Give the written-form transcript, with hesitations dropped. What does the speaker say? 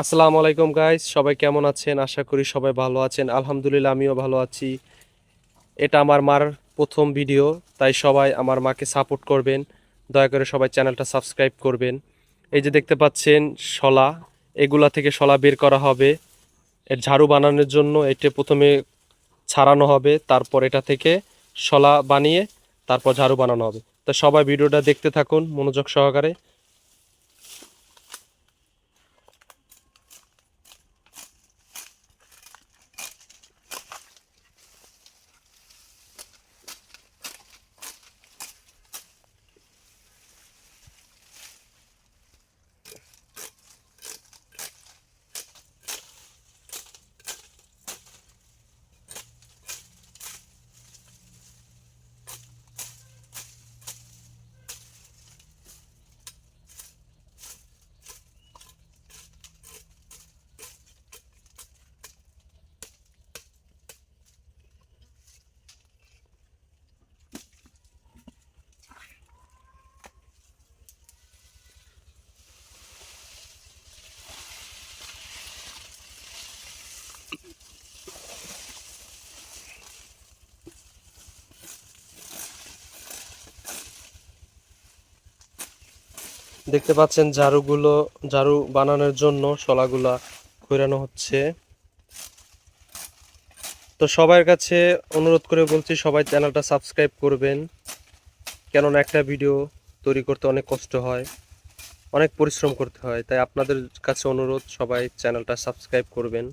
আসসালামু আলাইকুম গাইস, সবাই কেমন আছেন? আশা করি সবাই ভালো আছেন। আলহামদুলিল্লাহ আমিও ভালো আছি। এটা আমার মার প্রথম ভিডিও, তাই সবাই আমার মাকে সাপোর্ট করবেন। দয়া করে সবাই চ্যানেলটা সাবস্ক্রাইব করবেন। এই যে দেখতে পাচ্ছেন শলা, এগুলা থেকে শলা বের করা হবে। এর ঝাড়ু বানানোর জন্য এটা প্রথমে ছাড়ানো হবে, তারপর এটা থেকে শলা বানিয়ে তারপর ঝাড়ু বানানো হবে। তো সবাই ভিডিওটা দেখতে থাকুন মনোযোগ সহকারে। দেখতে পাচ্ছেন ঝাড়ু বানানোর জন্য শলাগুলা খৈরানো হচ্ছে। তো সবার কাছে অনুরোধ করে বলছি সবাই চ্যানেলটা সাবস্ক্রাইব করবেন, কেননা একটা ভিডিও তৈরি করতে অনেক কষ্ট হয়, অনেক পরিশ্রম করতে হয়। তাই আপনাদের কাছে অনুরোধ সবাই চ্যানেলটা সাবস্ক্রাইব করবেন।